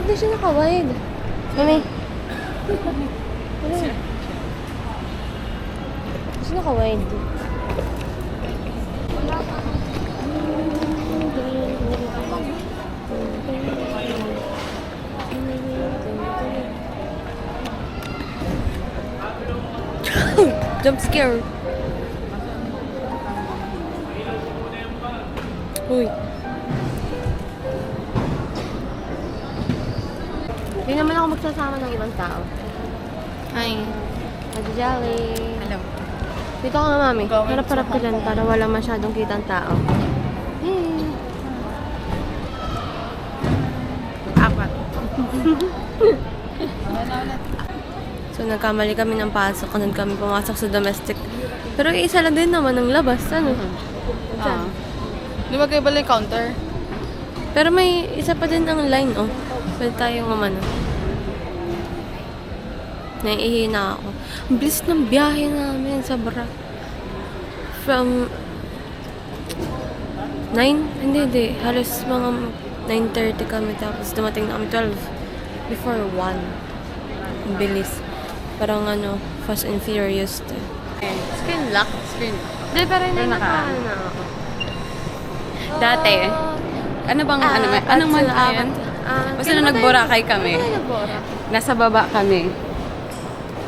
Bakit di siya naka-wide? Mami. Ano? Di siya naka-wide. Jump scare. Uy. Hindi naman ako magsasama ng ibang tao. Hi. Nag-jolly. Hello. Dito ka nga, mami. Harap-harap ka dyan para wala masyadong kitang tao. Hey. Apat. So, nagkamali kami ng pasok. Kanun kami pumasok sa domestic. Pero isa lang din naman ng labas. Ano? Saan? Di ba kayo bala yung counter? Pero may isa pa din ang line, oh. Pwede tayong umano. Naiihi na ako. Ang bilis ng biyahe namin. Sobra. From 9? Hindi. Halos mga 9:30 kami. Tapos dumating na kami 12. Before 1. Ang bilis. Parang ano, Fast and Furious. Screen lock? Screen. Hindi, pero hindi Pero naka-ano na ako. Dati. Ano bang, anong month na yan? Basta na nag-Boracay kami. Ano nagbora? Nasa baba kami.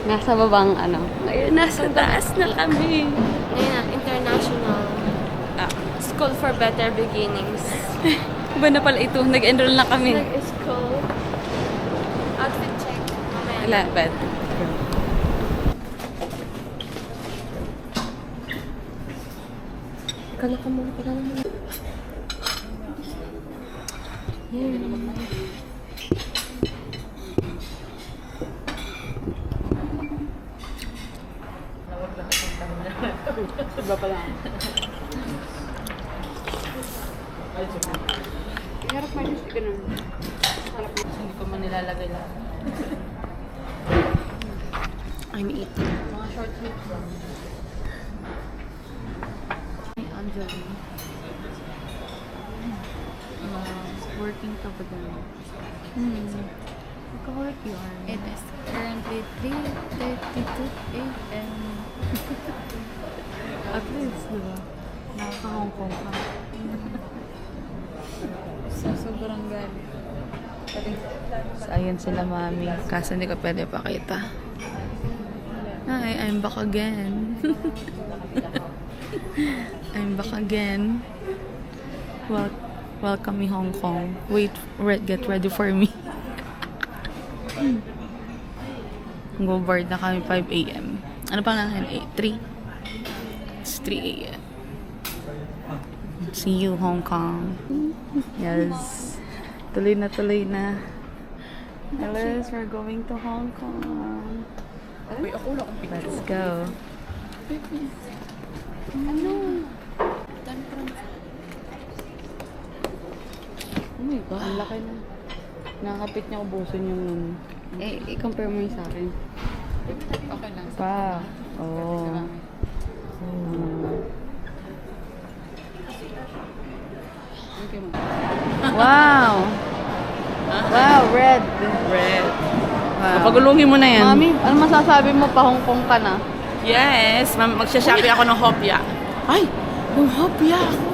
Nasa babang ano. Ngayon, nasa taas na kami. Ngayon na, International School for Better Beginnings. Iba na pala ito. Nag-enroll na kami. Nag-school. Outfit check. Mamaya. 11. Kala ka muna. Iba pala. Harap mo yung ganun. Hindi ko man nilalagay lang. I'm eating. Mga short clips lang. Anjali. Working ka ba doon? Nagka-work yun. It is currently 3:32 a.m. At least, diba? Nakaka-Hong Kong ka. Sobrang galing. So, ayan sila, mami. Kaso hindi ko pwede pakita. Hi, I'm back again. I'm back again. Welcome me Hong Kong. Get ready for me. Go board na kami 5 a.m. Ano pa lang yan? 3? It's 3 a.m. See you, Hong Kong. Yes. Tuloy na. Alice, we're going to Hong Kong. Let's go. Ano? Oh my God. Ang laki na. Nakakapit niya ubusin yung... i-compare mo yung sa akin. Okay lang. Pa. Oo. Okay mo. Wow! Wow, red. Wow. Pagulungin mo na yan. Mami, ano masasabi mo pa Hong Kong ka na? Yes, magsha-shopping ako ng hopya. Ay, yung hopya ako.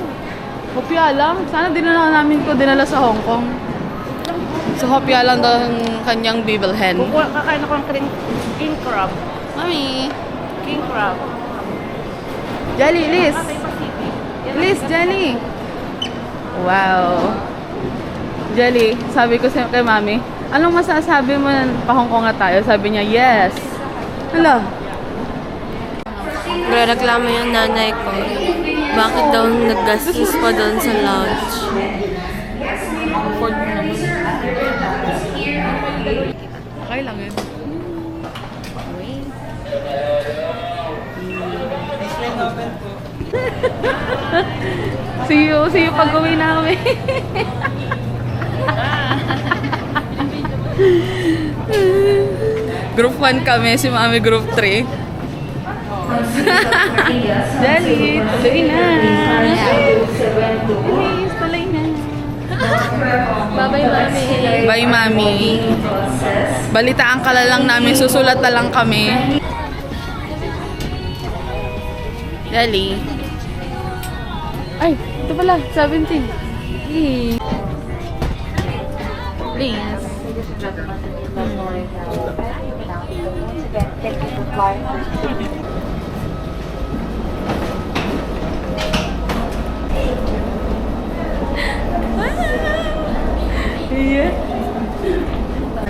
Hopya lang? Sana dinala sa Hong Kong. Sa Hopya lang daw ang kanyang bibilhen. Kakain ako ng king crab. Mami! King crab. Jelly, Liz! Liz, Jelly! Wow! Jelly, sabi ko kay Mami, anong masasabi mo pa Hong Kong na tayo? Sabi niya, yes! Hala! Reklamo yung nanay ko. Bakit daw naggastos pa doon sa lounge? Afford mo naman. Okay lang yun. See you pag uwi namin. Group 1 kami, si Mami group 3. Jelly, tuloy na. Please, tuloy na. Bye-bye, Mami. Bye, Mami. Balitaan ka na lang namin. Susulat na lang kami. Dali. Ay, ito pala. 17. Please.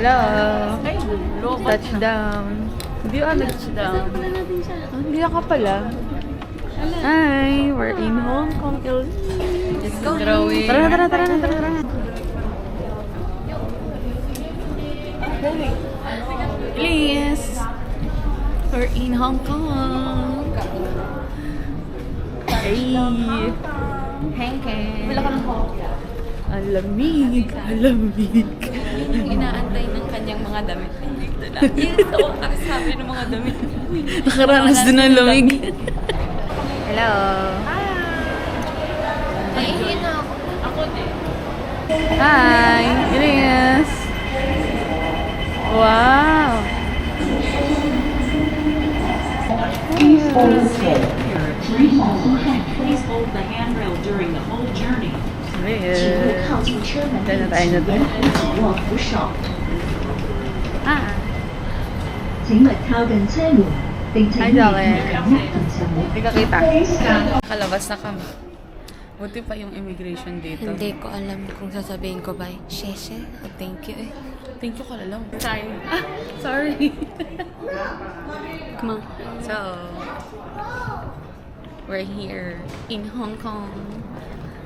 Hello. Touchdown. Hindi ako nag-touchdown. Hindi ako pala. Hi, we're in Hong Kong. Let's go. Tara na. Please. We're in Hong Kong. Hey. Wala ka ng Alamig. Inaantay ng kanyang mga damit. Dito lang. Yes, oo, sabi ng mga damit. Nakaranas din ng lamig. Hello. Naiihi na ako. Ako din. Hi. Ines. Wow. Please hold still. Please hold the handrail during the whole journey. 请勿靠近车门的引擎沿扶握扶手。 Ah. 請勿靠近車門，並請 Hi, 移 Joey. 平平常沒 Hindi ka kita. Kalabas na kami. Buti pa yung immigration dito. Hindi ko alam kung sasabihin ko ba, sheshe o thank you eh. Thank you ka lang. Sorry. Sorry. Come on. So, we're here in Hong Kong.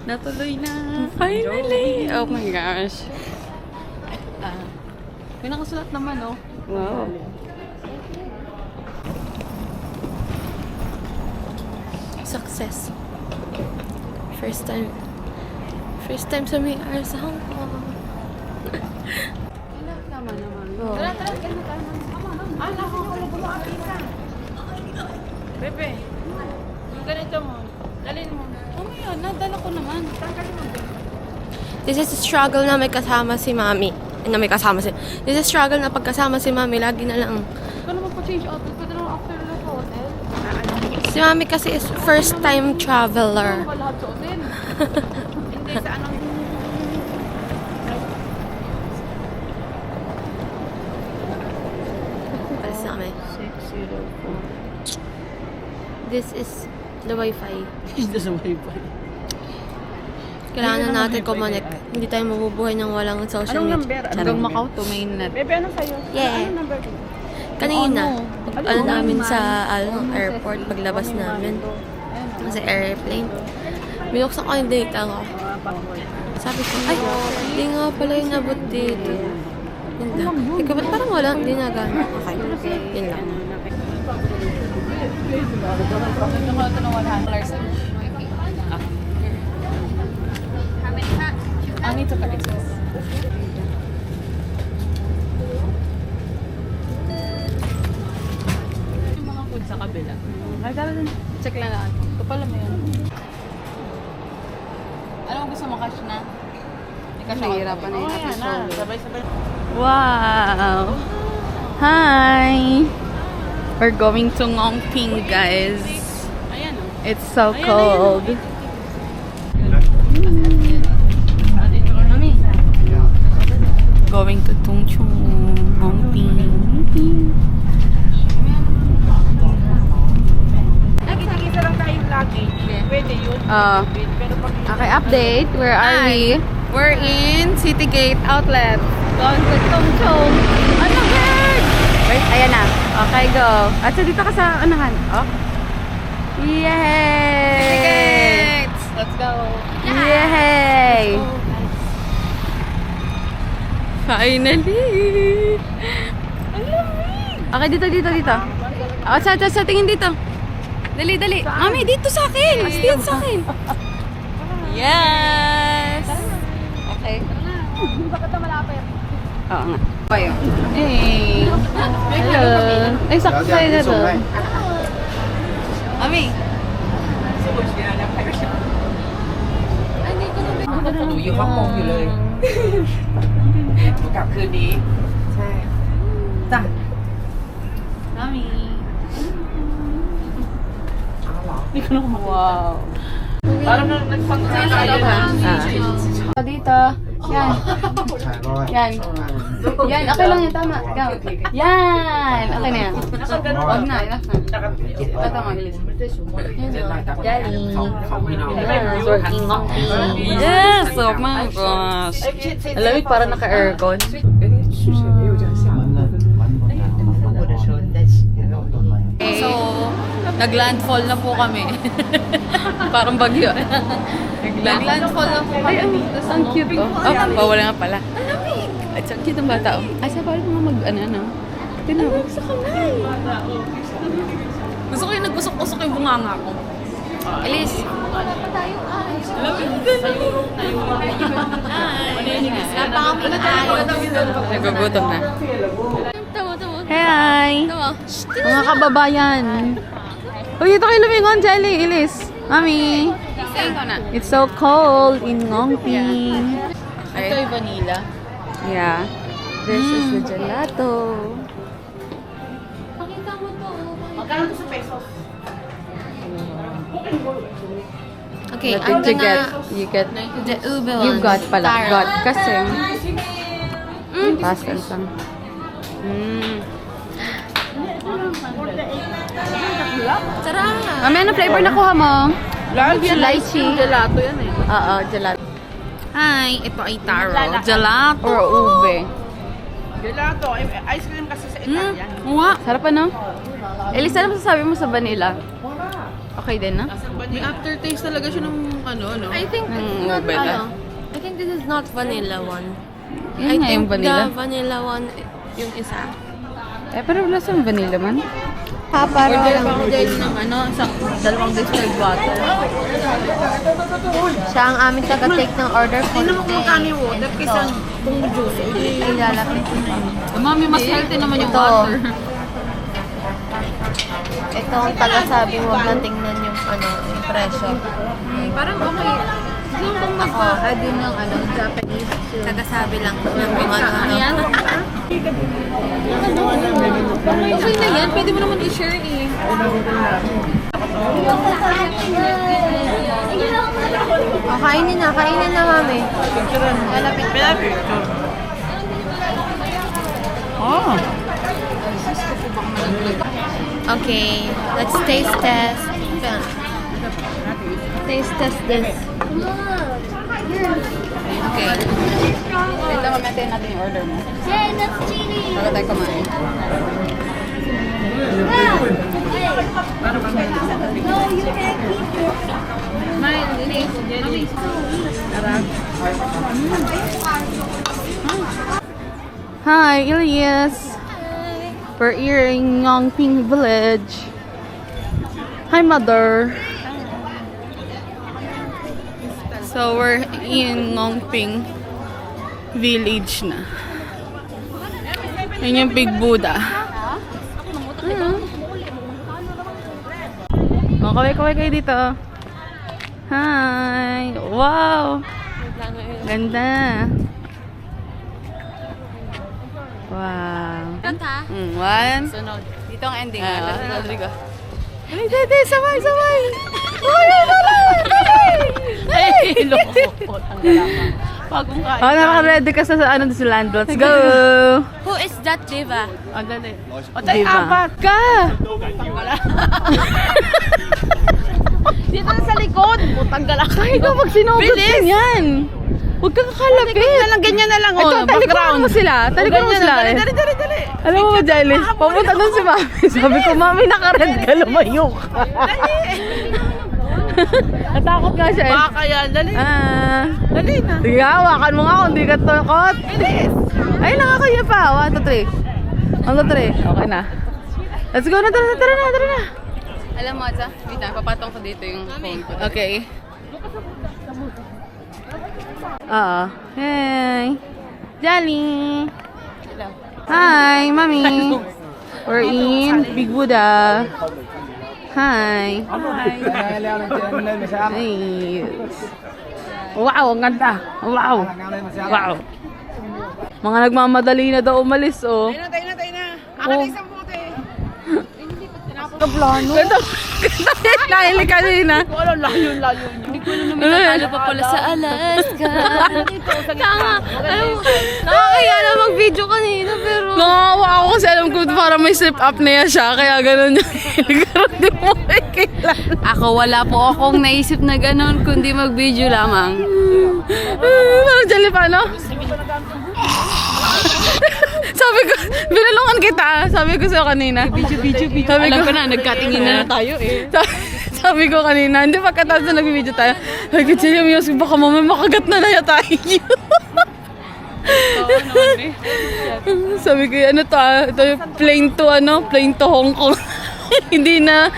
Natuloy na. Finally! Oh my gosh. May nakasulat naman, oh. Wow. Success. First time sa may araw sa Hong Kong. Tama naman. Oh. Bebe, yung ganito mo. Dalhin mo. Oh my God, nadala ko naman. This is a struggle na may kasama si Mami. This is a struggle na pagkasama si Mami, lagi na lang. Ikaw naman pa-change outfit. Pwede naman after na sa hotel. Si Mami kasi is first time traveler. Wala lahat sa hotel. Hindi, sa anong... Palis na kami. 604. This is the Wi-Fi. Ito sa wifi. Kailangan na natin connect. Hindi tayo mabubuhay ng walang social Anong media. number? Hanggang Macau to mainnet. Bebe, ano sa'yo? Yeah. Anong number? Kanina, Ano? ano namin sa airport, paglabas namin. Sa airplane. Binuksan ko yung data ko. Sabi ko, ay, hindi nga pala yung nabot dito. Yun lang. Ikaw, ba't parang wala? Hindi na gano'n. Okay. Yun lang. Ang ito ka excess. Yung mga food sa kabila. Ay, talagang check lang natin. Ito pala mo yun. Ano gusto mo, cash na? Nahihirapan na yun. Sabay-sabay. Wow! Hi! We're going to Ngongping, guys. Ayan, it's so cold. Going to Tungchung, Ngongping. Nagkikita lang tayo lagi. Pwede yun. Okay, update. Where are we? We're in Citygate Outlet. Going to Tungchung. Ano, bird? Wait, ayan na. Okay, go. At so, dito ka sa anahan. Oh. Yay! Citygate! Let's go. Yay! Finally! Okay, dito. Oh, sa tingin dito. Dali. Mami, dito sa akin. Dito sa akin. Yes! Okay. Bakit na malapit? Oo nga. Kayo. Hey. Hello. Ay, sakto sa'yo na to. Mami. กลับคืนนี้ ใช่จ้ะ Mami. นี่ขนม Wow. Parang nagpag-usay tayo ha. Dito. Yan. Yan. Yan. Okay lang yan. Tama. Ikaw. Yan. Okay na yan. Huwag na. Enough na. Ito mo, Elise. Jelly. Yes, working on Yes! Oh my gosh. Alamig para naka-aircon. So, nag-landfall na po kami. Parang bagyo. Nag-landfall na po kami. Ang cute oh. Oh, bawala nga pala. Ay, ang cute ng bata oh. Ay, sa bawal mga mag-ano. Tinan mo. Gusto kamay. Gusto ko yung nagpusok-pusok yung bunganga ko. Elise. Nagugutom na. Hey! Mga kababayan. Uy, ito kayo lumingon, Jelly, Elise. Mami. It's so cold in Ngongping. Okay. Ito yung vanilla. Yeah. This is the gelato. Magkano to sa pesos? Okay, What I'm did you get? gonna... You get... The ube You one. got pala. Taro. Got. Kasi... Fast and some. Sarap! Mami, ano flavor nakuha mo? Lychee. Gelato yan eh. Oo, gelato. Hi, ito ay taro. Gelato or ube? Gelato. Ice cream kasi sa Italian. Sarap ano? Elisa, ano masasabi mo sa vanilla? Okay din, no? May aftertaste talaga siya ng ano, no? I think it's not ube ba? I think this is not vanilla one. Yun I nga think yung vanilla. the vanilla one yung isa. Eh, pero wala sa vanilla man. Order pa ako dahil ng ano, sa dalawang distilled water. Siya ang aming taga-take ng order for Hindi naman kumakain yung water kaysa kung juice. Ilalapit ko pa. Mami, mas healthy naman yung Ito. water. Ito ang taga-sabi, huwag na tingnan yung ano, yung presyo. Parang okay. Yung kung magpa-add din ng ano, Japanese. Taga-sabi lang ng kung ano. Okay na yan, pwede mo naman i-share eh. Oh, kainin na, mami. Pinapit. Oh. Okay, let's taste test. Taste test this. Okay. Wait lang, mamatayin natin yung order mo. Yay, that's cheating! Bago tayo kumain. No, you can't keep it. Smile, Elise. Mami. Hi, Elias. We're here in Ngongping Village. Hi, Mother. So, we're in Ngongping Village na. Yan yung Big Buddha. Oh, kaway-kaway kayo dito. Hi! Wow! Ganda! Wow! Kanta? One. Sunod. Dito ang ending. Rodrigo. Ay, dede! Sabay! Sabay! Ay, dali! Ay! Loko! Bagong kain. Oh, naka-ready ka sa ano sa land. Let's go! Who is that diva? Oh, dali. O tayo, apat. Ka! Dito na sa likod. Putang galak. Kahit ka pag sinugod yan. Huwag kang kalapit. Ganyan na lang. Ito, talikuran mo sila. Talikuran mo sila. Dali. Alam mo, Jelly, papunta doon si Mami. Sabi ko, Mami, naka-red ka, lumayo ka. Natakot nga siya eh. Baka yan. Dali. Dali na. Sige, hawakan mo nga kung di ka tukot. Ay, nakakaya pa. 1, 2, 3. 1, 2, 3. Okay na. Let's go na, tara na. Alam mo, Atsa, wait na, papatong ko dito yung phone ko. Okay. Oo. Hey. Jelly. Hi, Mami. We're in Big Buddha. Hi. Nice. Wow, ang ganda. Wow. Mga nagmamadali na daw umalis, oh. Tayo na. Akin isang bote. Ganda. Dahil kanina. Layo niya. Natalo pa pala sa Alaska. Tanga. Alam mo, nakakaya na mag-video kanina pero... Nakawa ako kasi alam ko parang may slip up na yan siya. Kaya gano'n yung hiligaro. Di mo makikilala. Ako wala po akong naisip na gano'n kundi mag-video lamang. Parang dyan paano? Sabi ko, binulungan kita. Sabi ko sa'yo kanina. Video. Sabi Alam ko, ko na, nagkatingin na tayo eh. sabi ko kanina, hindi pagkatapos na nag-video tayo. Sabi ko, Chili Music, baka mamaya makagat na na tayo. Sabi ko, ano to ito yung plane to Hong Kong. Hindi na.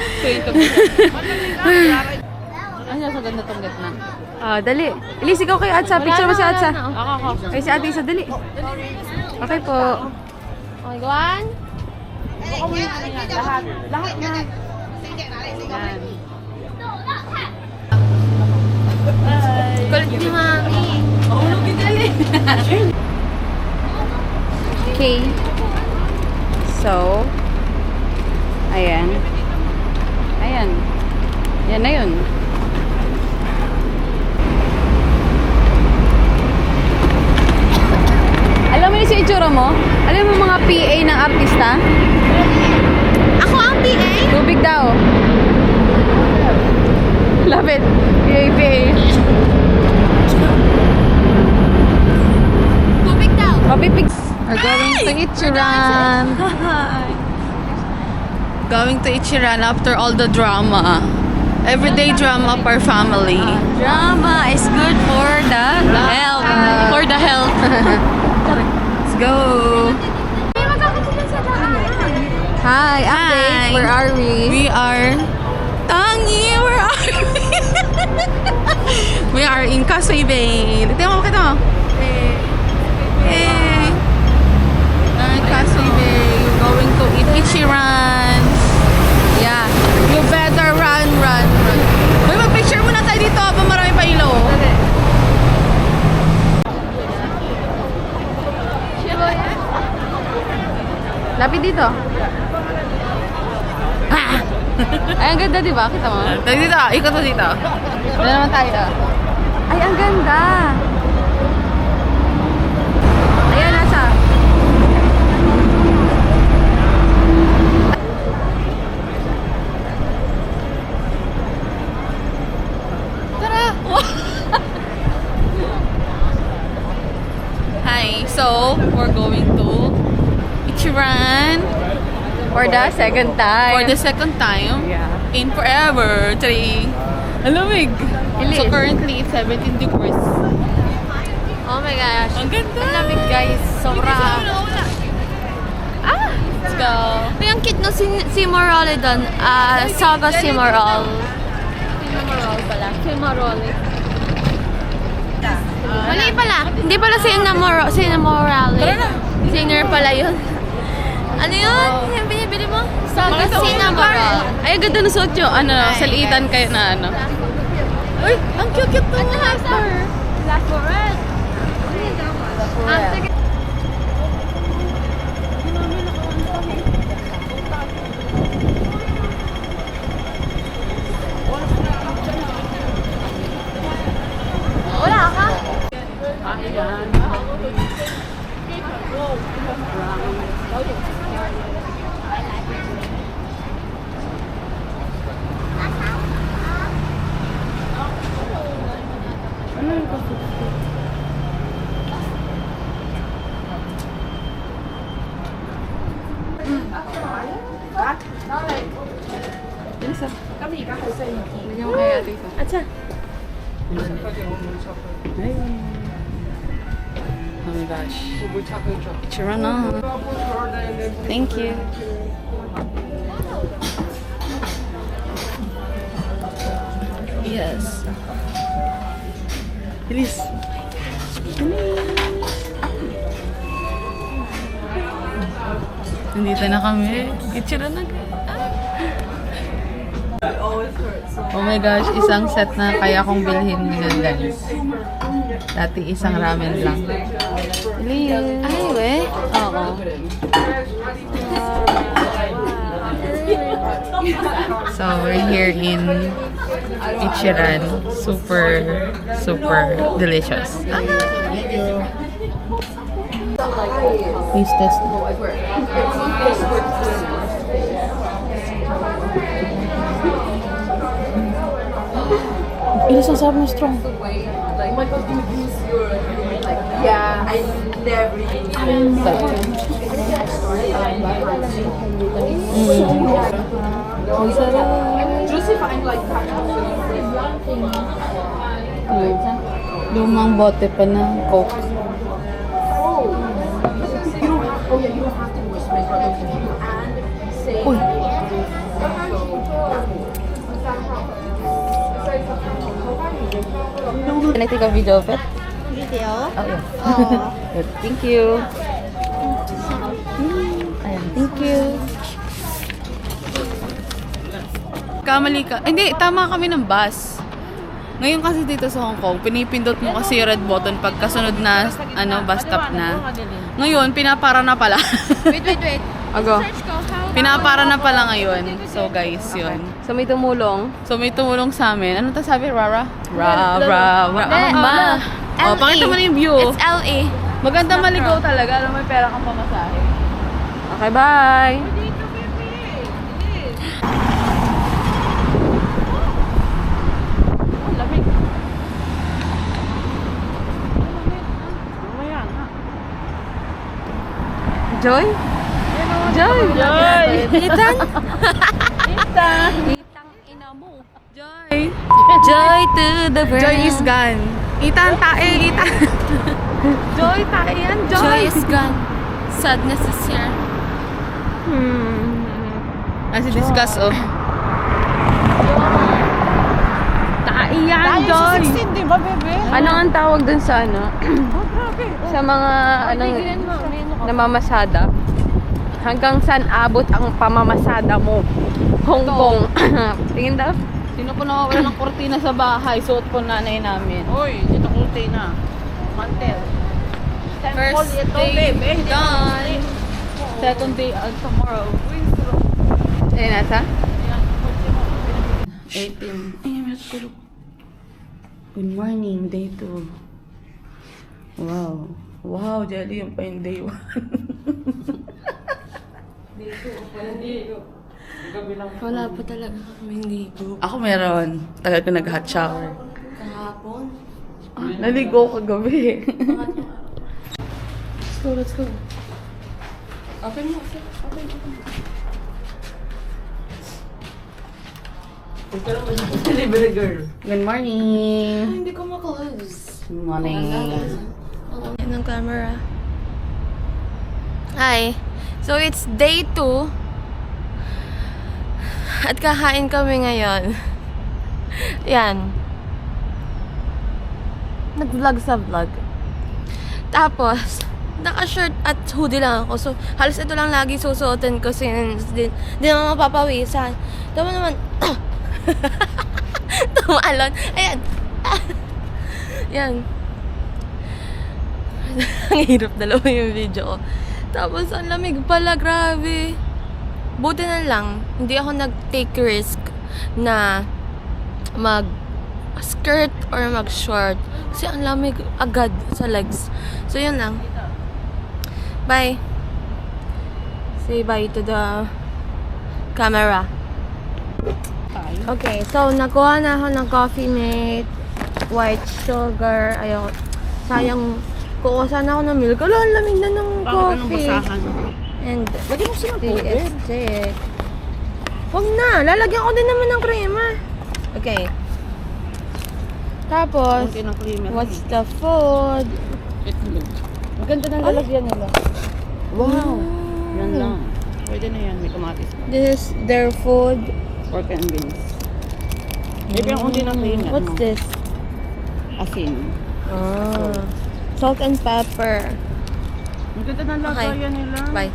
Ano sa ganda tong gitna? Ah, dali. Elise, ikaw kay Atsa. Picture mo si Atsa. Ako. Kay si Ate Isa, dali. Okay po. Okay, go on. Kulit ni Mami. Okay. So, ayan. Yan na yun. Alam mo yung sa itsura mo? Alam mo mga PA ng artista? Ako ang PA? Tubig daw. Lapit. PA. Tubig daw. Papipig. We're going to Ichiran. Going to Ichiran after all the drama. Everyday drama for family. Drama is good for the health. For the health. Let's go. Hi, update. Where are we? We are Tangi. Where are we? We are in Causeway Bay. Tingnan mo kita. Hey. Causeway Bay. We're going to eat Ichiran. Yeah. You better run. Uy, mag-picture muna tayo dito pa marami pa ilaw. Lapit dito. Ay, ang ganda, di ba? Kita mo? Dito, ikot mo dito. Wala naman tayo. Ay, ang ganda. Ayan, nasa. Tara! Hi, so we're going to Ichiran for the second time. Yeah. In forever. Three. Alamig. So currently it's 17 degrees. Oh my gosh. Ang ganda. Ang lamig guys. Sobra. Let's go. Ay, ang cute ng Cimarole doon. Saga Cimarole. Cimarole. Mali pala. Hindi pala Cimarole. Singer pala yun. Ano yun? Yung binibili mo? Saga Cimarole. Ay, ang ganda ng suot nyo. Salitan kayo na ano. Uy, ang cute-cute to. Black Forest. Sige. Wala ka? Atsa. Oh my gosh. Ichiran na. Thank you. Yes. Bilis. Nandito na kami. Ichiran na. Oh my gosh, isang set na kaya kong bilhin ngayon, guys. Dati isang ramen lang. Ay, we? Oo. So, we're here in Ichiran. Super, super delicious. Please test. Ilis ang sarap na strong. Ang sarap. Lumang bote pa na Coke. Uy. Can I take a video of it? Video? Oh, yeah. Good. Thank you. Ayan, thank you. Kamali ka. Hindi, tama kami ng bus. Ngayon kasi dito sa Hong Kong, pinipindot mo kasi yung red button pag kasunod na bus stop na. Ngayon, pinapara na pala. Wait. Ago. Pinapara na pala ngayon. So guys, yun. So, may tumulong. So may tumulong sa amin. Ano to sabi, Rara? Ra. Ma. Oh, pakita mo na yung view. It's LA. Maganda maligaw talaga. Alam mo, may pera kang pamasahe. Okay, bye! Joy? Joy! Ethan? Ethan ina mo. Joy. Joy to the world. Joy is gone. Ethan, tae. Ethan. Joy, tae yan. Joy. Joy is gone. Sadness is here. As discuss, oh. Tae yan, Joy. 16, di ba, bebe? Ano ang tawag dun sa ano? Sa mga namamasada? Hanggang saan abot ang pamamasada mo? Hong Kong. Tingin daw? Sino po nakawala ng kortina sa bahay? Suot po nanay namin. Uy, dito kultay na. Mantel. First day done. Second day tomorrow. Eh, nasa? 18. Ay, may tulog. Good morning, day 2. Wow. Wow, Jelly, yung pa yung day 1. Wala pa talaga kaming ligo. Ako meron. Tagal ko nag-hot shower. Kahapon? Naligo ko kagabi. Let's go. Open mo. Open mo. Delivery girl. Good morning. Hindi ko ma-close. Good morning. Yan ang camera. Hi. So, it's day 2. At kakain kami ngayon. Yan. Nag-vlog sa vlog. Tapos, naka-shirt at hoodie lang ako. So, halos ito lang lagi susuotin ko since di naman mapapawisan. Tama naman. Tumalon. Ayan. Yan. Ang hirap dalawa yung video ko. Tapos, ang lamig pala. Grabe. Buti na lang, hindi ako nag-take risk na mag-skirt or mag-short. Kasi ang lamig agad sa legs. So, yun lang. Bye. Say bye to the camera. Okay, so nakuha na ako ng Coffee Mate, white sugar. Ayaw, sayang, kukuha sana ako ng milk. Ala, ang lamig na ng coffee. And Lagyan mo siya ng tubig. stick. Huwag na, lalagyan ko din naman ng crema. Okay. Tapos, Kunti ng creamer. what's the food? Maganda ng lalagyan nila. Wow. Yan lang. Pwede na yan. May kamatis pa. This is their food. Pork and beans. Maybe ang kunti ng creamer. What's this? Asin. Salt and pepper. Maganda ng lagayan nila. Bye.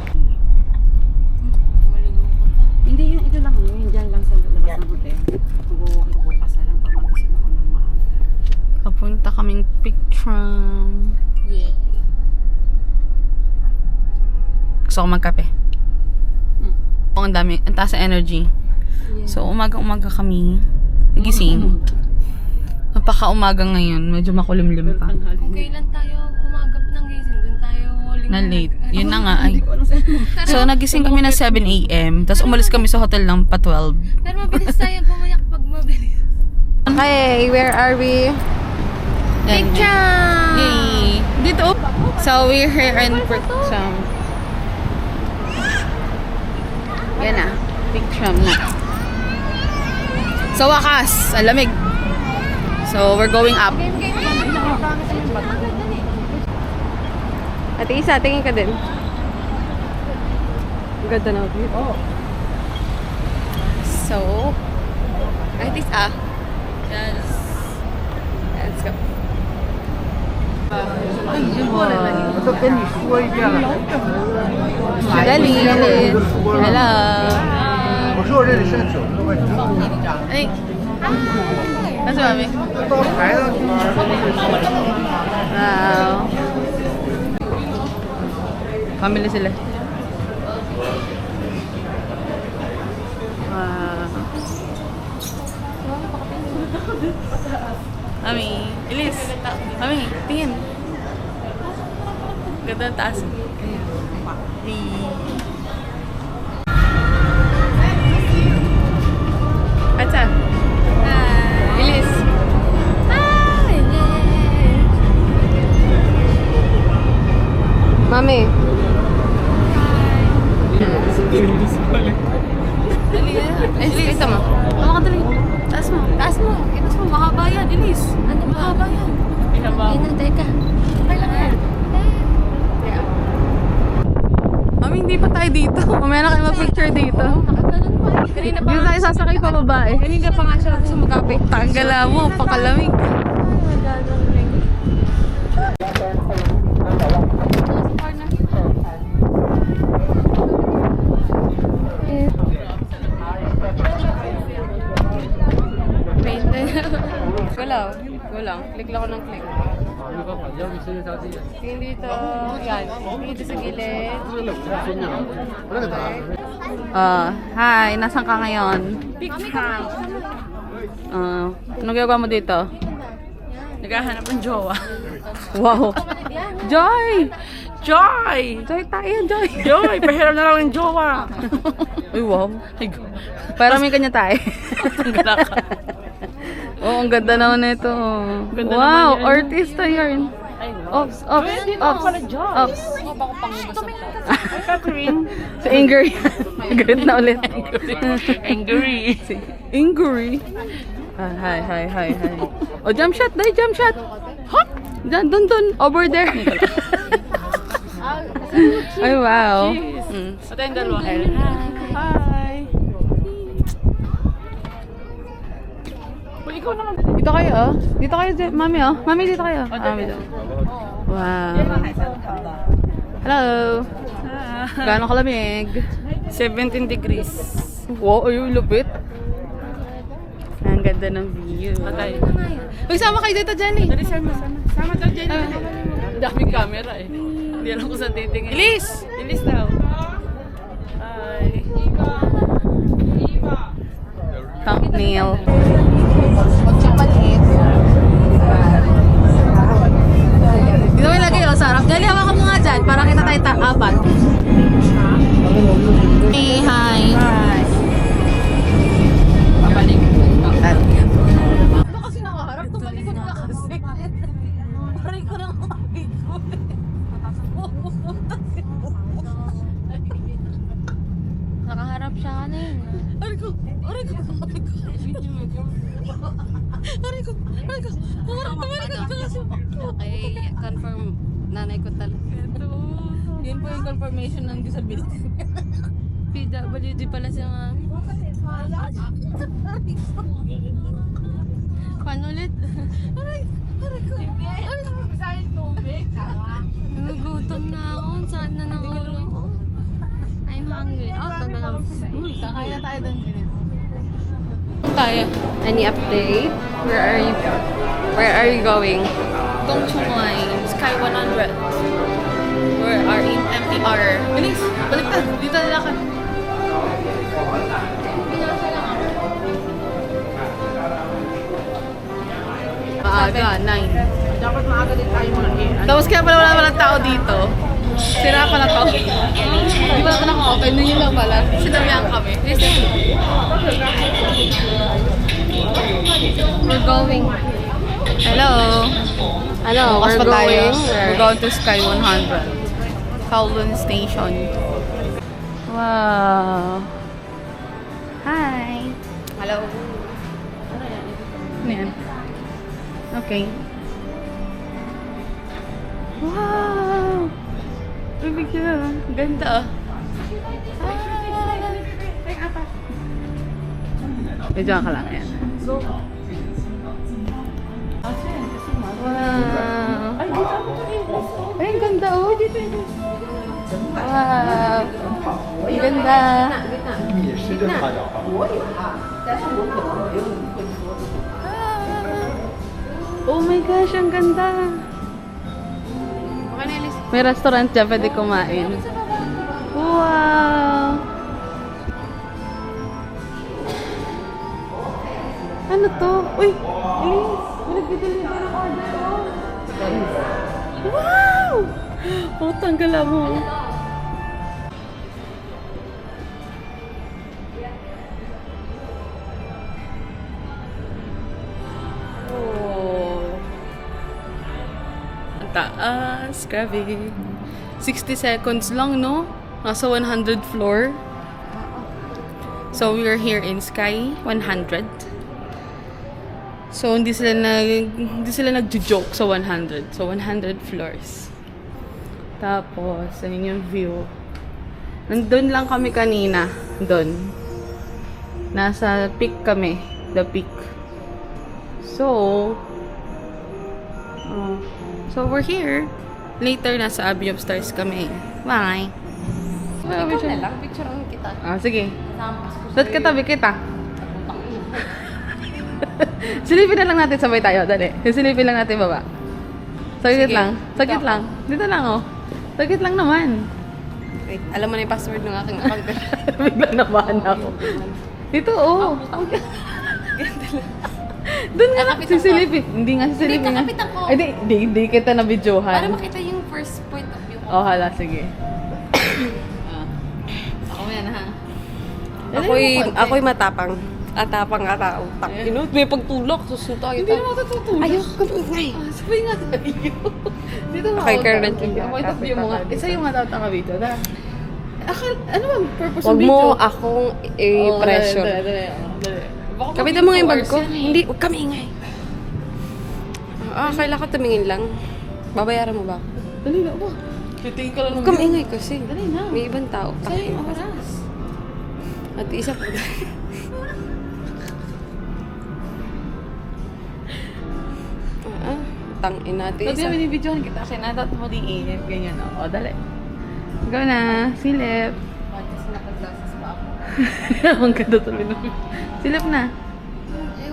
Hindi, yung ito lang. Yung dyan lang sa labas ng hotel. Punta kaming picture. Yeah. Gusto ko magkape. Ang dami, ang taas ng energy. So, umaga-umaga kami nagising. Napaka-umaga ngayon. Medyo makulimlim pa. Kung kailan tayo umagap ng gising, dun tayo huling Na late. Yun na nga. Ay. So, nagising kami na 7 a.m. Tapos umalis kami sa hotel ng pa 12. Pero mabilis tayo bumayak pag mabilis. Okay, where are we? Picture! Yay! Dito. So, we're here in Picture. Yan na. Picture na. So, wakas. Ang lamig. So, we're going up. Ate Isa, tingin ka din. Ganda na view. Oh. So, Ate Isa. Yes. Let's go. 都跟你说一遍了。 Dali. Hello. 我说我这里剩9个位置， Ay. Nasa mami? 到排了。 Wow. Pamili sila. Wow. Mami, Elise. Mami, tingin. Ganda ang taas. Atsa. Elise. Mami. Elise, kita mo. Ano ka dali? Taas mo. Taas mo. Itas mo. Mahaba yan, Elise. Ano ba? Mahaba yan. Ina, teka. Okay lang yan. Mami, hindi pa tayo dito. Mamaya na kayo mag-picture dito. Kanina pa. Dito tayo sasakay pa babae. Kanina pa nga siya gusto magkapit. Tanggala mo, pakalamig. Wala. Click lang ako ng click. Tingin dito. Yan. Tingin dito sa gilid. Hi, nasan ka ngayon? Anong ginagawa mo dito? Naghahanap ng jowa. Wow. Joy! Joy! Joy tayo, Joy. Joy! Pahiram na lang ng jowa. Uy, wow. Ay, go. Para may kanya tayo. Ganda ka. Oo, ang ganda naman nito. Ganda Wow, naman yan. artista yarn. Ops, ops, ops, ops. Ay, Catherine. Si Ingrid. Galit na ulit. Angry. Si Ingrid. Hi, hi, hi, hi. Oh, jump shot, dahil jump shot. Hop! Dun, over there. Ay, wow. Ito yung dalawa. Hi. Well, ikaw naman. Dito kayo, oh. Dito kayo, mami, oh. Mami, dito kayo. Mami, dito. Wow. Hello. Gaano kalamig? 17 degrees. Wow, ayun, lupit. Ang ganda ng view. Patay. Magsama kayo dito, Jenny. Dali, sama. Sama daw, Jenny. Ang daming camera eh. Hindi alam kung saan titingin. Elise! Elise daw. Hi. Thumbnail. Dito may lagay, oh, sarap. Jenny, hawakan mo nga dyan para kita tayo apat. Hey, hi. Hi. Babalik. Kasi nakaharap, tumalikod ka kasi. Aray ko nang makikot. Nakaharap siya kanina. Aray ko. Okay, confirm. Nanay ko talaga. Yun po yung confirmation ng disability. PWD pala siya nga. Paano ulit? Aray ko. Nagugutom na ako. Saan na ng ulo ko? I'm hungry. Oh, ito na lang. Kakain na tayo doon, Jeanette. Tayo. Any update? Where are you going? Dongchungai, Sky 100. We are in MTR. Bilis! Baliktad! Dito na lakad. Maaga, 9. Dapat maaga din tayo mga Tapos kaya pala wala walang tao dito. Sira pala to. Di ba ito naka-open? Yun lang pala. Sinamihan kami. We're going. Hello! Ano, Bukas we're pa tayo. going. We're going to Sky 100. Kowloon Station. Wow! Hi! Hello. Ano yan? Okay. Wow! Ibig siya. Ganda ah. Medyo ka lang yan. Wow! Ay, ang ganda oh! Wow! Ang ganda! Oh my gosh, ang ganda! May restaurant dyan, pwede kumain. Wow! Ano to? Uy! Elise! May nag-deliver ng order ko! Wow! Oh, tanggal mo. Oh. Ang taas. Grabe. 60 seconds lang, no? Nasa 100 floor. So, we are here in Sky 100. So, hindi sila nag-joke sa 100. So, 100 floors. Tapos, ayun yung view. Nandun lang kami kanina. Doon. Nasa peak kami. The peak. So, we're here. Later, nasa Abbey of Stars kami. Bye! Ikaw na lang, picture kita. Sige. Dot katabi kita. Silipin na lang natin, sabay tayo. Dali. Silipin lang natin baba. Saglit Sige. lang. Saglit lang. Dito lang, oh. Saglit lang naman. Wait, alam mo na yung password ng aking account. Biglang nabahan ako. Dito, oh. Doon nga lang. Sisilipin. Hindi nga sisilipin nga. kakapit ako. Ay, di kita na videohan. Para makita yung first point of view ko. Oh, hala. Sige. Ako yan, ha? Ako'y matapang. Atapang atao. Takinot, may pagtulak. Susunto kita. Hindi naman tutulog. Ayaw ko kumingay. Sabay nga tayo. Dito mo Okay, Karen. Point of view mo nga. Isa yung matataka video. Ano bang purpose Huwag ng video? mo akong i-pressure. Dali. Kapitan mo nga yung bag ko. Hindi, huwag kami ingay. Kailangan ko tumingin lang. Babayaran mo ba? Dali na ba? Titingin ka lang ng Huwag kami ingay kasi. Dali na. May ibang tao. Sa'yo yung oras. At isa pa. Tangin natin Sabi isa. namin yung videohan kita kasi natat mo di init. Ganyan o. O, dali. Go na. Silip. Kasi nakaglasses pa ako. Ang ganda tuloy na. Silip na.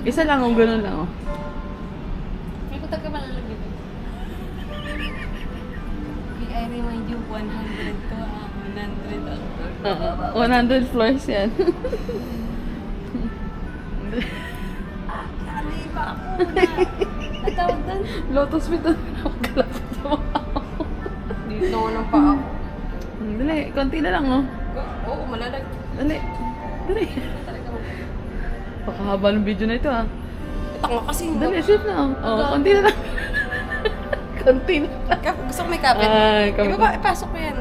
Isa lang o. Ganun lang o. May kutag ka ba lang dito? I remind you, 100 to 100 ako. 100 floors yan. Ano ba ako na? Natawag doon. Lotus Pit na magkalapit sa mga Dito ako ng pa ako. Dali, konti na lang oh. Oo, malalag. Dali. Pakahaba ng video na ito ah. Tanga kasi. Dali, safe na oh. Oh, konti na lang. Konti na lang. Gusto ko may kapit. Ay, kapit. Ipasok ko yan.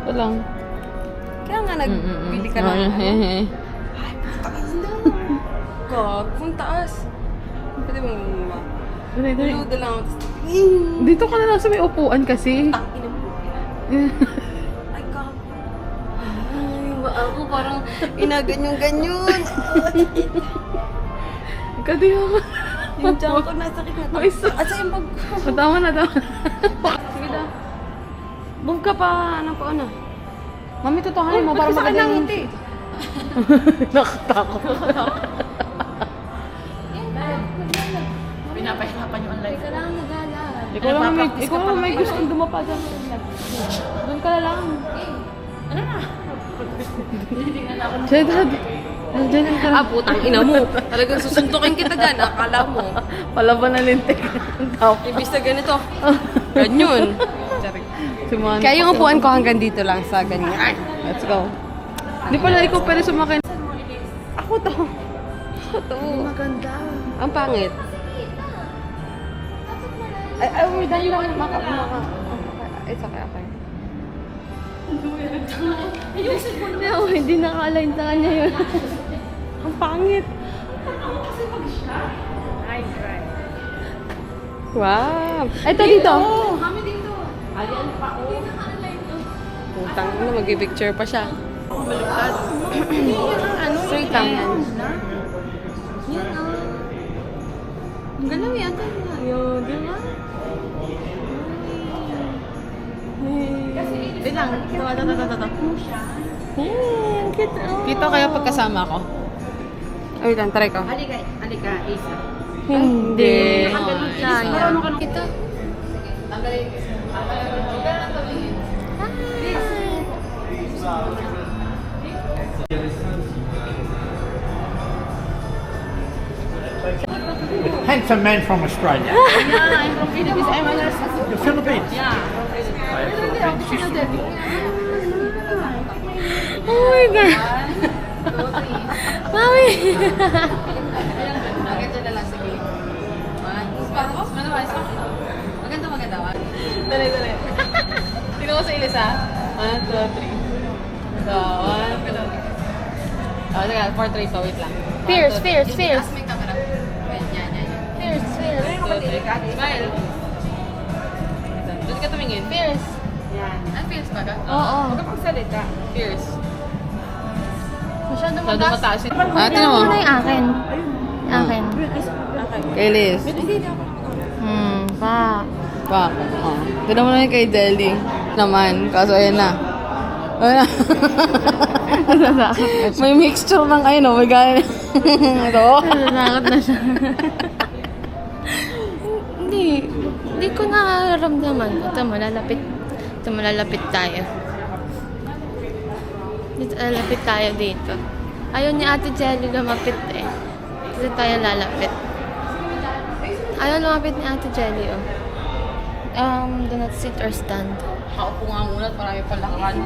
Ito lang. Kaya nga nagbili ka ng ano. Ay, taas na. Gag, kung taas. Pwede mo mumuma. Dali. Luda lang ako. Dito ka na lang sa may upuan kasi. Tangin mo. Ay, gag. Ay, ako parang inaganyan-ganyan. Kadi ako. Yung tiyan ko nasakit na. May isa. Asa yung bag ko? Tama na. Sige na. Move ka pa, ano pa, ano? Mami, tutuhanin mo para Ba't ka sa maganda akin yung... nangiti? Nakatakot. Pinapahirapan yung life. Kailangan naglalakad. Ikaw lang may gustong dumapa dyan. Doon ka na lang. Ano na? Diyan, dad. Diyan ka lang. Ah, putang ina mo. Talagang susuntukin kita dyan. Akala mo. Palaban na lintik. Ibig na ganito. Ganyan. Sumahan. Kaya yung upuan ko hanggang dito lang sa ganyan. Let's go. Di pala ikaw pwede sumakay. Ako to. Maganda. Ang pangit. Ay, dahil lang maka. It's okay, okay. No, hindi naka-align sa kanya yun. Ang pangit. Wow. Ito dito. Putang na, mag-picture pa siya. Straight lang yan. Ang galaw yata. Yun, di ba? Wait lang. Ito. Cute. Kita kaya pagkasama ko? Wait lang, try ko. Alika, Isa. Hindi. Sayang. Ito. Handsome man from Australia. Yeah, I'm from Philippines. I'm a The Philippines. Yeah. Oh my God. Mami. Maganda na lang, sige. Maganda. Dali. Tingnan mo sa ilis, ha? 1, 2, 3. So, 1, 2, 3. Oh, teka, 4, 3 to. Wait lang. Fierce. Taas mo yung camera. Yan. Fierce. 2, 3. Smile. Doon ka tumingin. Fierce. Yan. Fierce ba ka? Oo. Huwag ka pagsalita. Fierce. Masyado Masyado mataas yun. Tingnan mo. Ano yung akin? Akin. Kay Liz. Pa. Pa. Oh. Tignan mo naman kay Jelly. Naman. Kaso ayan na. May mixture ng ayun, may gaya. Ito. Natatakot na siya. Hindi ko nakaramdaman. Ito, malalapit tayo. Lalapit tayo dito. Ayaw ni Ate Jelly lumapit eh. Kasi tayo lalapit. Ayaw lumapit ni Ate Jelly, oh. Do not sit or stand. Kaupo nga muna at marami palakan.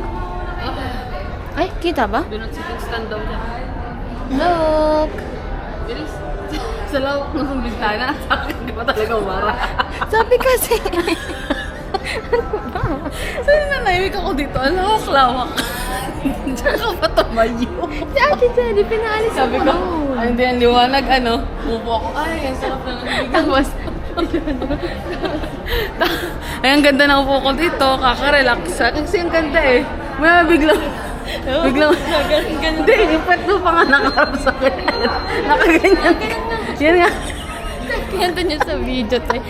Ay, kita ba? Do not sitting stand daw dyan. Look! Bilis. Sa lawak ng bintana. Sa akin, di ba talaga umara? Sabi kasi. Saan nanayawik ako dito? Ang lawak-lawak. Diyan ka pa tumayo. Si Ate Jelly, pinaalis Sabi ko, ay hindi ang liwanag, ano? Upo ako. Ay, ang sarap na ng Tapos, Ay, ang ganda ng upo ko dito. Kaka-relax. Kasi ang ganda eh. May biglang... Hindi, yung pet mo pa nga nakaharap sa akin. Nakaganyan ka. Yan nga. kaya niyo sa video to eh.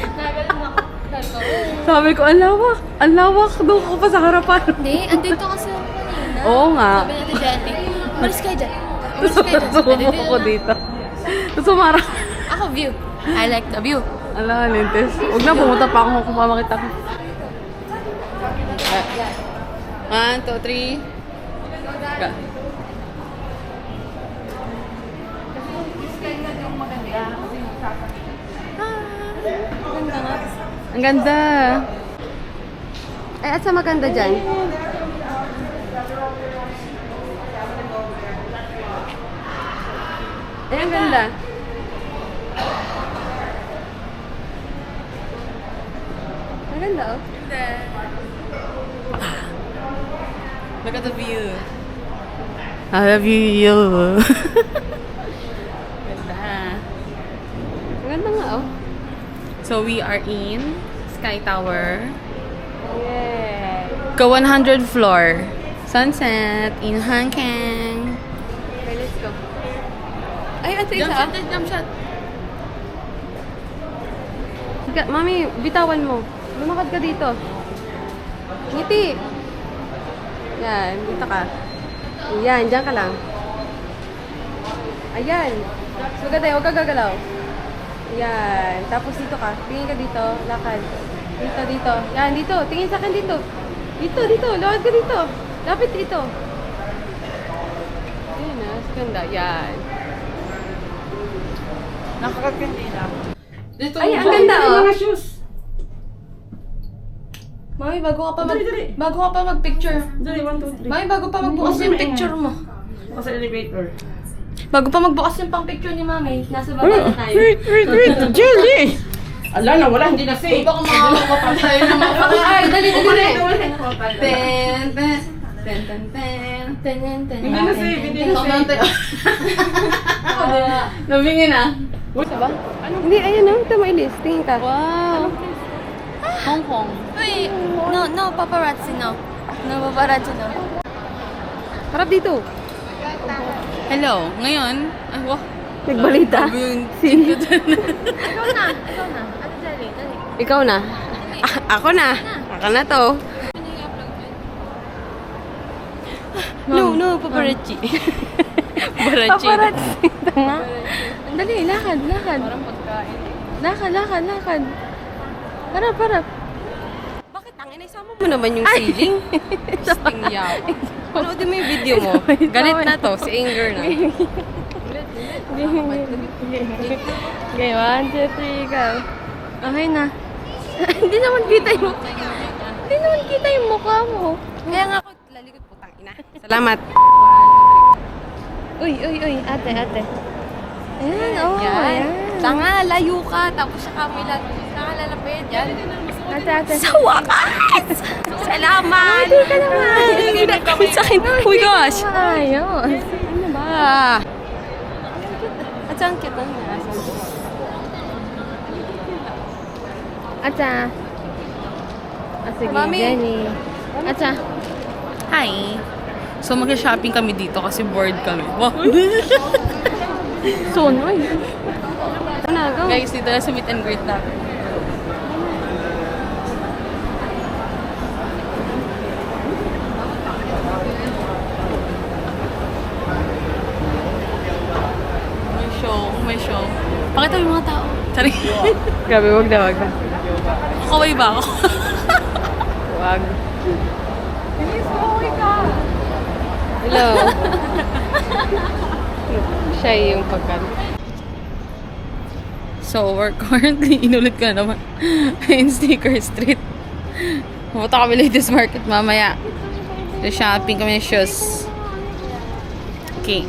Sabi ko, ang lawak. Ang lawak. Doon ko pa sa harapan. Hindi, andito kasi ako kanina. Oo nga. Sabi natin Jelly, umalis kayo dyan. Umalis kayo dyan. Sumupo ko dito. Tapos sumarap. Ako view. I like the view. Ala, lintes. Huwag na, pumunta pa ako kung pamakita ko. 1, 2, 3. Go. Ang ganda. Ay, at sa maganda dyan? Ay, ang ganda. Ang ganda, oh. Look at the view. I love you. Ganda. Ang ganda nga, oh. So we are in Sky Tower. Yeah. Go 100 floor. Sunset in Hong Kong. Okay, let's go. Ay, ate, isa, ah. Jump shot. Sige, mami, bitawan mo. Lumakad ka dito. Ngiti. Yan, dito ka. Yan, dyan ka lang. Ayan. Maganda yun. Huwag ka gagalaw. Ayan. Tapos dito ka. Tingin ka dito. Lakad. Dito, dito. Yan, dito. Tingin sa akin dito. Dito, dito. Lakad ka dito. Lapit dito. Ayan na. Ganda. Yan. Nakakaganda. Dito. Ay, ang ganda oh. Mga shoes. Mami, bago ka pa mag-picture. Dali, 1, 2, 3. Mami, bago pa magbukas yung picture mo. Sa elevator. Bago pa magbukas yung pang picture ni Mami, nasa baba na tayo. Wait, Jelly! Ala na, wala, hindi na safe. Baka makakapapatay na makakapapatay. Ay, dali. Ten, ten. Ten, ten, ten. Ten, ten, ten. Hindi na safe, hindi na safe. Nabingin na. Hindi, ayan o. Tama, Elise. Tingin ka. Wow. Hong Kong. Uy, no, paparazzi, no. No, paparazzi, no. Harap dito. Hello. Ngayon, ay, wow. Nagbalita. Sino? Ikaw na. Ano, Jelly? Dali. Ikaw na. Ako na. Ako na to. No, paparazzi. Paparazzi. Tanga. Dali, lakad. Parang pagkain. Lakad. Harap. Bakit? Ang isama mo naman yung ceiling. Sting yaw. Panoodin mo yung video mo. Galit na to. Si Inger na. Okay, 1, 2, 3, go. Okay na. Hindi naman kita yung mukha mo. Kaya nga ako lalikot putang ina. Salamat. Uy. Ate. Ayan, ayan. Tanga, layo ka. Tapos siya kami lang. Tanga, lalapit. Yan. Ate. Sa wakas! Salamat! Hindi ka naman. Hindi kami sa akin. Oh my gosh! Ayos. Ano ba? At saan kita na? Atsa. Sige, Mami. Jenny. Atsa. Hi. So, mag-shopping kami dito kasi bored kami. Wow. Soon, ay. Ano, go. Guys, dito na sa meet and greet natin. May show. Pakita mo yung mga tao. Sorry. Grabe, wag na. Kaway ba ako? Wag. Hello. Siya yung pagkan. So, we're currently, inulit ko na naman, in Sneaker Street. Pumunta kami Ladies Market mamaya. So, shopping kami ng shoes. Okay.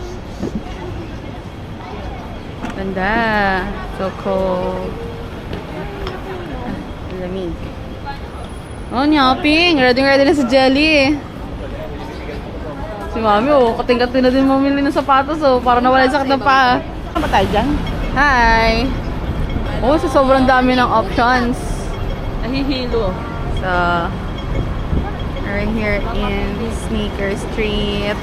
Ganda. So cold. Lamig. Oh, shopping. Ready na si Jelly. Si Mami, oh, kating-kating na din mamili ng sapatos, oh, para nawala yung sakit ng paa. Ano ba tayo dyan? Hi! Oh, so sobrang dami ng options. Nahihilo. So, we're here in Sneaker Street.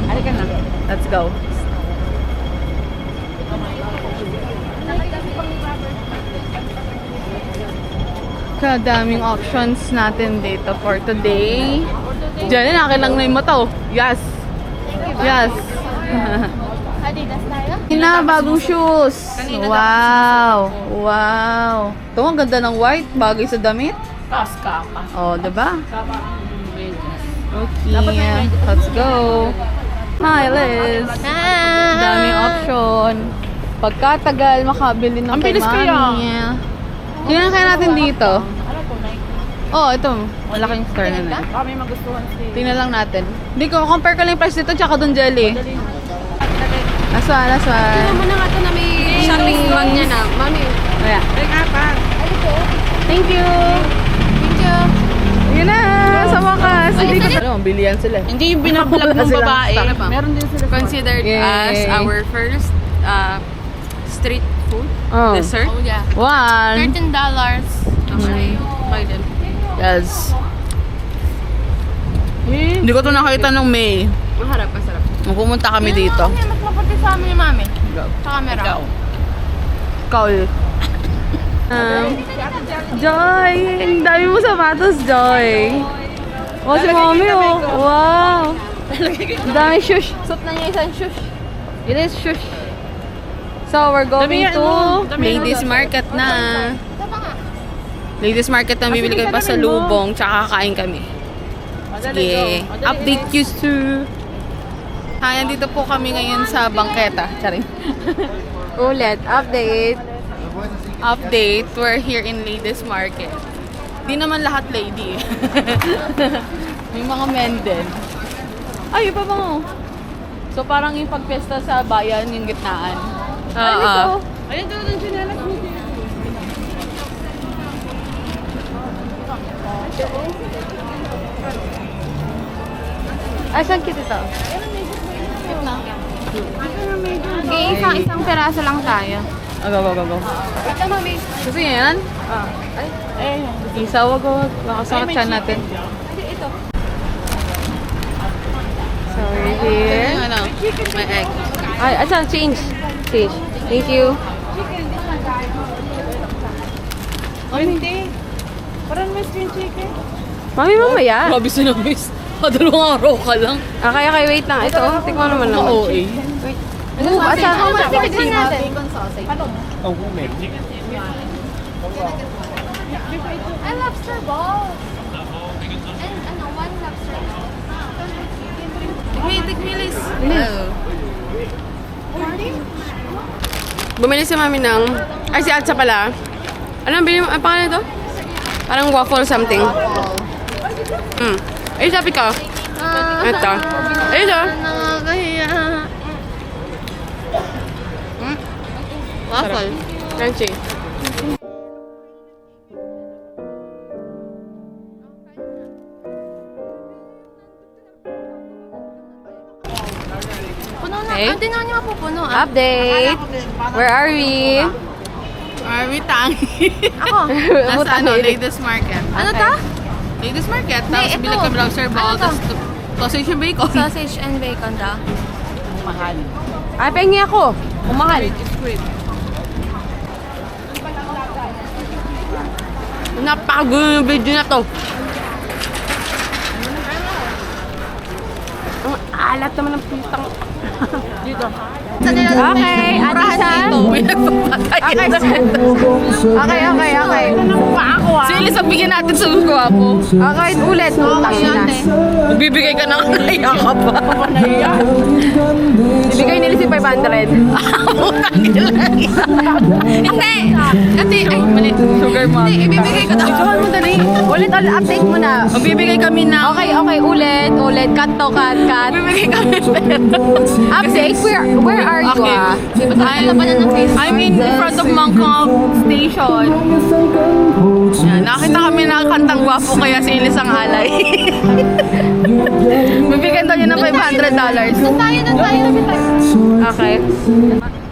Halika na. Let's go. Kadaming options natin dito for today. Diyan, nakilang na yung mata, oh. Yes. Yes. Adidas tayo? Ina, bagong shoes. Wow. Wow. Ito, ang ganda ng white. Bagay sa damit. Kaska ka. Oh, diba? Okay. Let's go. Hi, Liz. Daming option. Pagkatagal, makabili ng Ang kay bilis kaya. Mami. Tingnan kaya natin dito. Oh, ito. Malaking store na na. Kami magustuhan si... Tingnan lang natin. Hindi ko, compare ko lang yung price dito tsaka doon Jelly. Last one. Tingnan mo na nga ito na may shopping bag niya na. Mami. Kaya. Thank you. Yun na, sa wakas. Hindi ko alam, bilihan sila. Hindi yung binablog ng babae. Meron din sila. Considered Yay. as our first street food Oh. dessert. Oh, yeah. One. $13. Okay. Buy them. Yes. Hindi ko ito nakita nung May. Masarap. Nung pumunta kami dito. Okay, mas maputi sa amin ni Mami. Sa camera. Ikaw. Ikaw ulit. Joy! Ang dami mo sapatos, Joy. Oh, si Mommy, oh. Wow! Ang dami shush. Suot na niya isang shush. It is shush. So, we're going to Ladies Market na. Ladies Market na, bibili kami pa sa lubong, tsaka kakain kami. Sige, update you soon. Hi, nandito po kami ngayon sa bangketa. Charing. Ulit, update. Update, we're here in Ladies Market. Di naman lahat lady. May mga men din. Ay, iba ba? So, parang yung pagpesta sa bayan, yung gitnaan. Oo. Ayun, doon yung sinelas mo. Ay, saan kita ito? Okay, isang peraso lang tayo. Go. Gusto niyo yan? Isa, wag. Baka sakit siya natin. So, we're here. Ano? My egg. Ay, asan? Change. Thank you. Mami, mamaya. Grabe sinamis. Dalawang araw ka lang. Okay, wait lang. Ito, tikman naman naman. OA. Move, asan? Tikman natin. I lobster ball. And one lobster ball. Tikmilis. Bumili si mami ng... Ay, si Atsa pala. Anong bili mo? Ang pangalan ito? Parang waffle something. Ay, sabi ko. Ito. Ay, ito. Waffle. Crunchy. Puno na. Okay. Hindi nga niya mapupuno. Update. Where are we? Army tangi. Ako. Nasa ano, Ladies Market. Ano ta? Ladies Market. Hindi, Tapos ito. bilang kami lobster ball. Ano to? Tapos sausage and bacon. Sausage and bacon ta. Ay, pengi ako. Umahal. Napakagulo yung video na to. Ang alat naman ng pitang. Dito. Okay, ate siya. May nagpapatay. Okay. Si Elisa, bigyan natin sa gwapo. Okay, ulit. Utang na. Magbibigay ka ng naiya ka pa. Ibigay nila si 500. Hindi. Ate, ay, mali. Sugar mom. Hindi, ibibigay ko daw. Mo dali. Ulit, update mo na. Magbibigay kami ng... Okay, ulit. Cut to, cut. Magbibigay kami Update, where are you Okay. I'm in front of Mangkok Station. Yan, nakita kami na kantang gwapo kaya si Elis ang alay. Bibigyan daw niya ng $500. Doon tayo. Okay.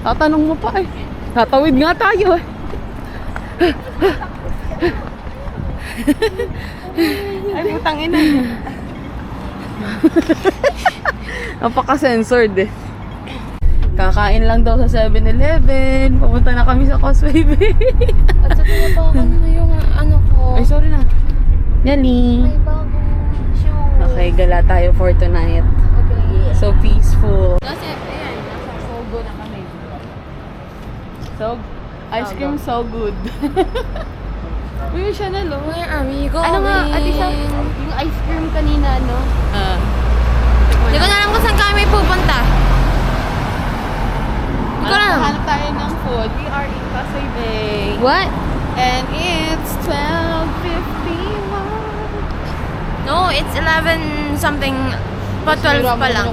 Tatanong mo pa eh. Tatawid nga tayo eh. Ay, putang ina. Napaka-censored eh. Kakain lang daw sa 7-Eleven. Pupunta na kami sa Causeway Bay. At sa tinabakan na yung ano ko. Ay, sorry na. Yali. May bagong show. Okay, gala tayo for tonight. Okay. So peaceful. Kasi, ayan, nasa Sogo na kami. So, ice cream so good. Uy, Chanel, oh. Where are we going? Ano nga, ate sa yung ice cream kanina, no? Hindi ko na alam kung saan kami pupunta. Hindi ko alam. Hanap tayo ng food. We are in Pasay Bay. What? And it's 12:51. No, it's 11 something. Pa 12 pa lang.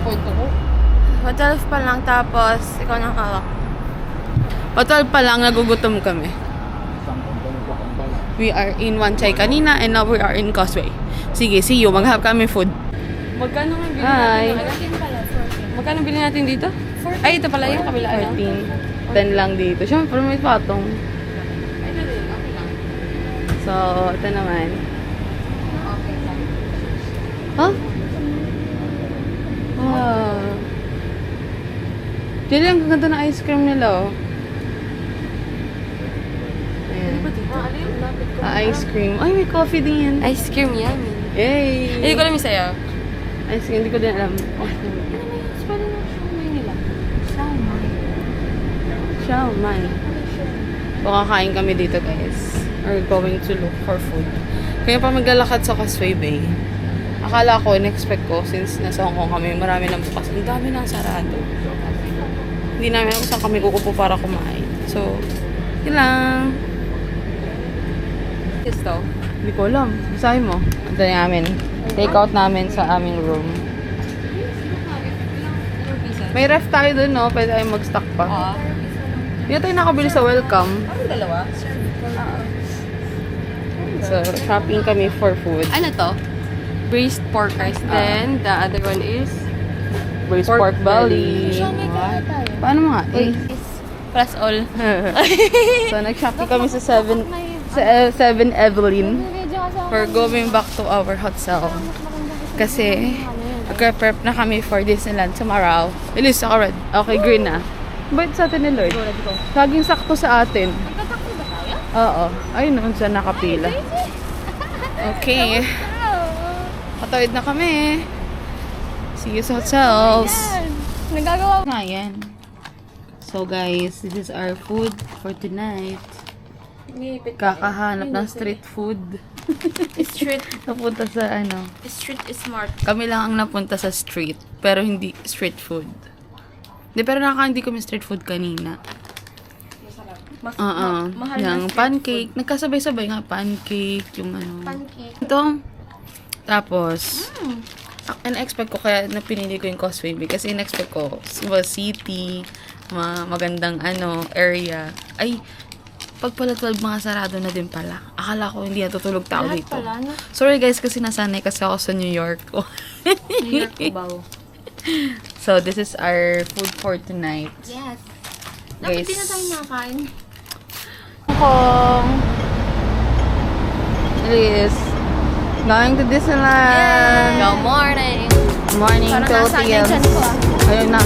Pa 12 pa lang, tapos ikaw nakawak. Pa 12 pa lang, nagugutom kami. We are in Wanchay kanina and now we are in Causeway. Sige, see you. Mag-have kami food. Magkano nga bilhin Hi. natin? Magkano bilhin natin dito? Ay, ito pala yung kabila. 14. 10 lang dito. Siyempre, may patong. So, ito naman. Huh? Wow. Dili, ang ganda ng ice cream nila, oh. Ayan. Ice cream. Ay, may coffee din yan. Ice cream yan. Yay! Hindi ko alam yung sa'yo. Ay, sige, hindi ko din alam. Spelling ng siomay nila. Siomay. Siomay. So, kakain kami dito, guys. We're going to look for food. Kaya pa maglalakad sa Causeway Bay. Akala ko, in-expect ko, since nasa Hong Kong kami, marami nang bukas. Ang dami nang sarado. Hindi namin alam kung saan kami kukupo para kumain. So, yun lang. Yes, to. Hindi ko alam. Basahin mo. Ito namin. Take out namin sa aming room. May ref tayo dun, no? Pwede tayong mag-stock pa. Hindi tayo nakabili sa welcome. Ano dalawa? So, shopping kami for food. Ano to? Braised pork rice. Then, the other one is Braised pork belly. Siomay kaya tayo. Paano mo nga? plus all. So, nag-shopping kami sa 7 Evelyn. We're going back to our hotel. Kasi, nag-prep na kami for Disneyland tomorrow. Ilis ako red. Okay, green na. Bait sa atin ni Lord. Laging sakto sa atin. Nagtatakbo ba tayo? Oo. Ayun naman siya nakapila. Okay. Patawid na kami. See you sa hotels. Nagagawa Nga yan. So guys, this is our food for tonight. Kakahanap ng street food. Street. Napunta sa ano. Street is smart. Kami lang ang napunta sa street. Pero hindi street food. Pero hindi kami street food kanina. Mas Yung mahal na street pancake. Nagkasabay-sabay nga pancake. Yung ano. Pancake. Ito. Tapos, in-expect ko kaya na pinili ko yung Causeway Bay kasi in-expect ko city, magandang area. Ay, pag pala 12 mga sarado na din pala. Akala ko hindi natutulog tao Lahat dito. pala, no? Sorry guys kasi nasanay kasi ako sa New York. New York Cubao. So, this is our food for tonight. Yes. Guys. Dapat di na tayo nakain. Hong Kong. It is going to Disneyland. Good morning. Morning, Parang nasa Philippines. attention ko Ayun na.